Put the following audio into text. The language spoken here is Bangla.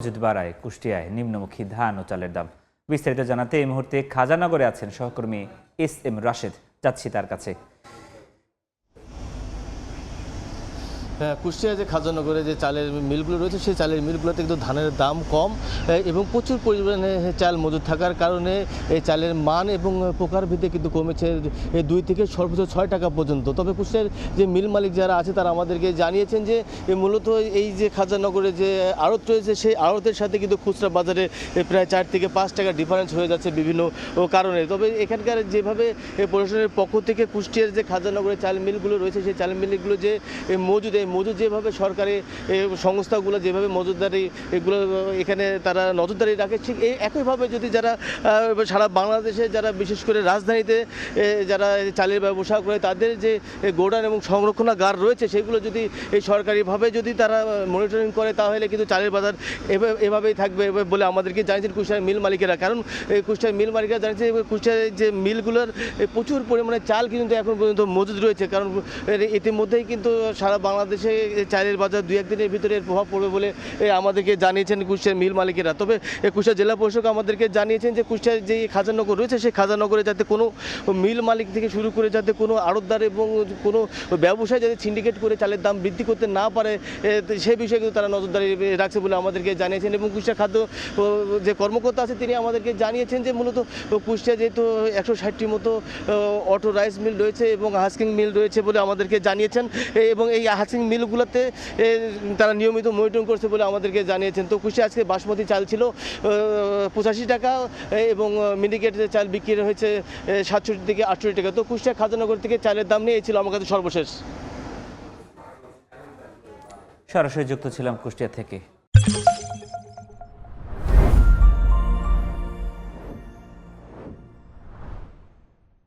মজুদ বাড়ায় কুষ্টিয়ায় নিম্নমুখী ধান ও চালের দাম। বিস্তারিত জানাতে এই মুহূর্তে খাজানগরে আছেন সহকর্মী এস.এম. রাশেদ। যাচ্ছি তার কাছে। কুষ্টিয়া যে খাজানগরে যে চালের মিলগুলো রয়েছে সেই চালের মিলগুলোতে কিন্তু ধানের দাম কম এবং প্রচুর পরিমাণে চাল মজুদ থাকার কারণে এই চালের মান এবং প্রকার ভিত্তিতে কিন্তু কমেছে 2 থেকে সর্বোচ্চ 6 টাকা পর্যন্ত। তবে কুষ্টিয়ার যে মিল মালিক যারা আছে তারা আমাদেরকে জানিয়েছেন যে মূলত এই যে খাজানগরে যে আড়ত রয়েছে সেই আড়তের সাথে কিন্তু খুচরা বাজারে প্রায় 4 থেকে 5 টাকা ডিফারেন্স হয়ে যাচ্ছে বিভিন্ন কারণে। তবে এখানকার যেভাবে প্রশাসনের পক্ষ থেকে কুষ্টিয়ার যে খাজানগরে চাল মিলগুলো রয়েছে সেই চাল মিলগুলো যে মজুদ যেভাবে সরকারি সংস্থাগুলো যেভাবে মজুদদারি এগুলো এখানে তারা নজরদারি রাখে, ঠিক এই একইভাবে যদি যারা সারা বাংলাদেশে যারা বিশেষ করে রাজধানীতে যারা চালের ব্যবসা করে তাদের যে গোডাউন এবং সংরক্ষণাগার রয়েছে সেগুলো যদি এই সরকারিভাবে যদি তারা মনিটরিং করে তাহলে কিন্তু চালের বাজার এভাবেই থাকবে বলে আমাদেরকে জানিয়েছেন কুষ্টিয়ার মিল মালিকেরা। কারণ কুষ্টিয়ার মিল মালিকরা জানিয়েছে কুষ্টিয়ার যে মিলগুলোর প্রচুর পরিমাণে চাল কিন্তু এখন পর্যন্ত মজুদ রয়েছে। কারণ ইতিমধ্যেই কিন্তু সারা বাংলাদেশে চালের বাজার 2-1 দিনের ভিতরে এর প্রভাব পড়বে বলে আমাদেরকে জানিয়েছেন কুষ্টিয়ার মিল মালিকেরা। তবে কুষ্টিয়া জেলা প্রশাসক আমাদেরকে জানিয়েছেন যে কুষ্টিয়ার যে খাজানগর রয়েছে সেই খাজানগরে যাতে কোনো মিল মালিক থেকে শুরু করে যাতে কোনো আড়তদার এবং কোনো ব্যবসায়ী যাতে সিন্ডিকেট করে চালের দাম বৃদ্ধি করতে না পারে সেই বিষয়ে কিন্তু তারা নজরদারি রাখছে বলে আমাদেরকে জানিয়েছেন। এবং কুষ্টিয়া খাদ্য যে কর্মকর্তা আছে তিনি আমাদেরকে জানিয়েছেন যে মূলত কুষ্টিয়া যেহেতু 160টির মতো অটো রাইস মিল রয়েছে এবং হাস্কিং মিল রয়েছে বলে আমাদেরকে জানিয়েছেন এবং এই হাস্কিং মিলগুলোতে তারা নিয়মিত মনিটরিং করছে বলে আমাদেরকে জানিয়েছেন। তো কুষ্টিয়া আজকে বাসমতি চাল ছিল 85 টাকা এবং মিনিকেটের চাল বিক্রি হয়েছে 67 থেকে 68 টাকা। তো কুষ্টিয়া খাজানগর থেকে চালের দাম নিয়ে এই ছিল আমার কাছে সর্বশেষ। সরাসরি যুক্ত ছিলাম কুষ্টিয়া থেকে।